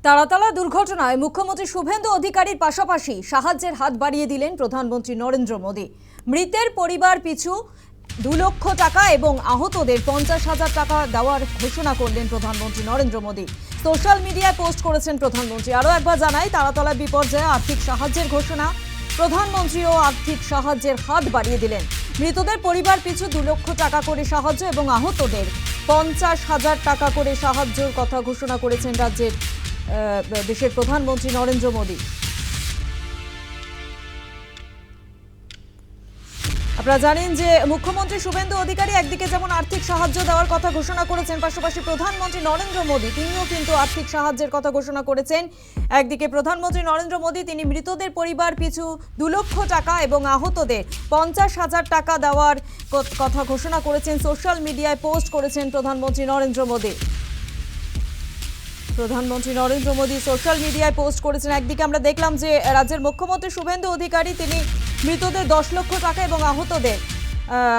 তারাতলা দুর্ঘটনায় মুখ্যমন্ত্রী শুভেন্দু অধিকারীর পাশাপাশি সাহায্যের হাত বাড়িয়ে দিলেন প্রধানমন্ত্রী নরেন্দ্র মোদী। মৃতের পরিবার পিছু 2 লক্ষ টাকা এবং আহতদের 50,000 টাকা দেওয়ার ঘোষণা করলেন প্রধানমন্ত্রী নরেন্দ্র মোদী। সোশ্যাল মিডিয়ায় পোস্ট করেছেন প্রধানমন্ত্রী। আরও একবার জানাই, তারাতলা বিপর্যয়ে আর্থিক সাহায্যের ঘোষণা। প্রধানমন্ত্রীও আর্থিক সাহায্যের হাত বাড়িয়ে দিলেন। মৃতদের পরিবার পিছু 2 লক্ষ টাকা করে সাহায্য এবং আহতদের 50,000 টাকা করে সাহায্যের কথা ঘোষণা করেছেন দেশের প্রধানমন্ত্রী নরেন্দ্র মোদী। আপনারা জানেন যে মুখ্যমন্ত্রী শুভেন্দু অধিকারী একদিকে যেমন আর্থিক সাহায্য দেওয়ার কথা ঘোষণা করেছেন, পাশাপাশি প্রধানমন্ত্রী নরেন্দ্র মোদী তিনিও কিন্তু আর্থিক সাহায্যের কথা ঘোষণা করেছেন। একদিকে প্রধানমন্ত্রী নরেন্দ্র মোদী তিনি মৃতদের পরিবার পিছু 2 লক্ষ টাকা এবং আহতদের 50,000 টাকা দেওয়ার কথা ঘোষণা করেছেন। সোশ্যাল মিডিয়ায় পোস্ট করেছেন প্রধানমন্ত্রী নরেন্দ্র মোদী। সোশ্যাল মিডিয়ায় পোস্ট করেছেন। একদিকে আমরা দেখলাম যে রাজ্যের মুখ্যমন্ত্রী শুভেন্দু অধিকারী তিনি মৃতদের 10 লক্ষ টাকা এবং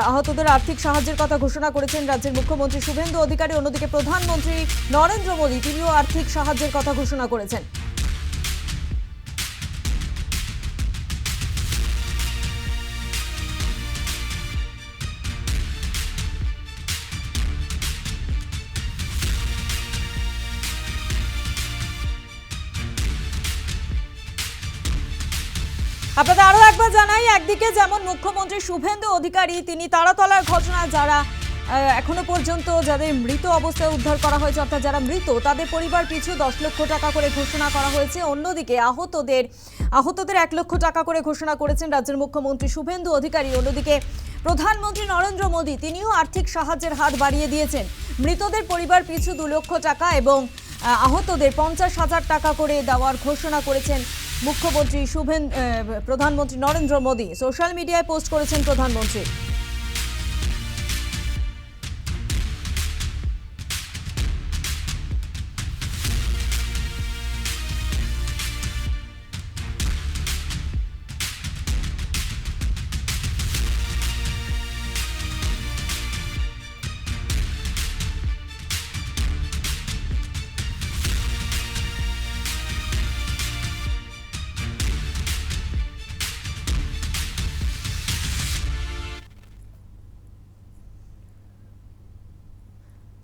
আহতদের আর্থিক সাহায্যের কথা ঘোষণা করেছেন রাজ্যের মুখ্যমন্ত্রী শুভেন্দু অধিকারী। অন্যদিকে প্রধানমন্ত্রী নরেন্দ্র মোদী তিনিও আর্থিক সাহায্যের কথা ঘোষণা করেছেন। আপনাদের আরও একবার জানাই, একদিকে যেমন মুখ্যমন্ত্রী শুভেন্দু অধিকারী তিনি তারাতলার ঘটনায় যারা এখনো পর্যন্ত যাদের মৃত অবস্থায় উদ্ধার করা হয়েছে, অর্থাৎ যারা মৃত তাদের পরিবার পিছু 10 লক্ষ টাকা করে ঘোষণা করা হয়েছে। অন্যদিকে আহতদের 1 লক্ষ টাকা করে ঘোষণা করেছেন রাজ্যের মুখ্যমন্ত্রী শুভেন্দু অধিকারী। অন্যদিকে প্রধানমন্ত্রী নরেন্দ্র মোদী তিনিও আর্থিক সাহায্যের হাত বাড়িয়ে দিয়েছেন। মৃতদের পরিবার পিছু 2 লক্ষ টাকা এবং আহতদের 50,000 টাকা করে দেওয়ার ঘোষণা করেছেন প্রধানমন্ত্রী নরেন্দ্র মোদী। সোশ্যাল মিডিয়ায় পোস্ট করেছেন প্রধানমন্ত্রী।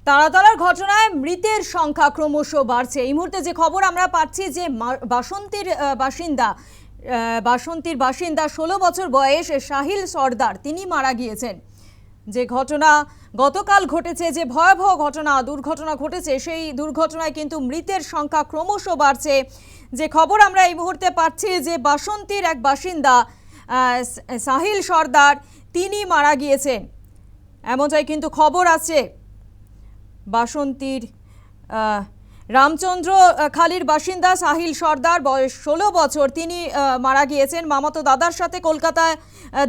তারাতলার ঘটনায় মৃতের সংখ্যা ক্রমশ বাড়ছে। এই মুহূর্তে যে খবর আমরা পাচ্ছি যে বাসন্তীর বাসিন্দা 16 বছর বয়স সাহিল সর্দার তিনি মারা গিয়েছেন। যে ঘটনা গতকাল ঘটেছে, যে ভয়াবহ দুর্ঘটনা ঘটেছে, সেই দুর্ঘটনায় কিন্তু মৃতের সংখ্যা ক্রমশ বাড়ছে। যে খবর আমরা এই মুহূর্তে পাচ্ছি যে বাসন্তীর এক বাসিন্দা সাহিল সর্দার তিনি মারা গিয়েছেন, এমনটাই কিন্তু খবর আছে। বাসন্তীর রামচন্দ্র খালির বাসিন্দা সাহিল সর্দার, বয়স 16 বছর, তিনি মারা গিয়েছেন। মামাতো দাদার সাথে কলকাতায়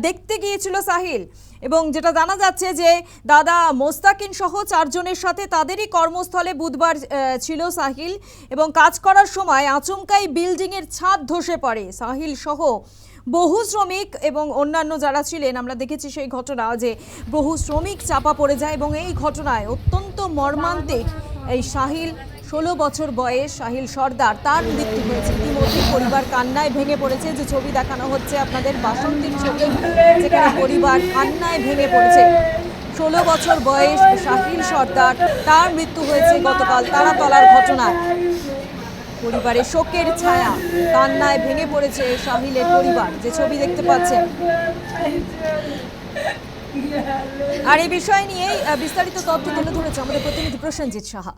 দেখতে গিয়েছিল সাহিল, এবং যেটা জানা যাচ্ছে যে দাদা মোস্তাকিন সহ 4 জনের সাথে তাদেরই কর্মস্থলে বুধবার ছিল সাহিল, এবং কাজ করার সময় আচমকাই বিল্ডিংয়ের ছাদ ধসে পড়ে। সাহিল সহ বহু শ্রমিক এবং অন্যান্য যারা ছিলেন, আমরা দেখেছি সেই ঘটনা যে বহু শ্রমিক চাপা পড়ে যায়, এবং এই ঘটনায় অত্যন্ত মর্মান্তিক এই 16 বছর বয়স সাহিল সর্দার তার মৃত্যু হয়েছে। ইতিমধ্যে পরিবার কান্নায় ভেঙে পড়েছে। যে ছবি দেখানো হচ্ছে আপনাদের বাসন্তীর ছবি, যেখানে পরিবার কান্নায় ভেঙে পড়েছে। 16 বছর বয়স সাহিল সর্দার তার মৃত্যু হয়েছে গতকাল তারাতলার ঘটনায়। পরিবারের শোকের ছায়া, কান্নায় ভেঙে পড়েছে সাহিলের পরিবার, যে ছবি দেখতে পাচ্ছেন। আর এই বিষয় নিয়েই বিস্তারিত তথ্য তুলে ধরেছে আমাদের প্রতিনিধি প্রসেনজিৎ সাহা।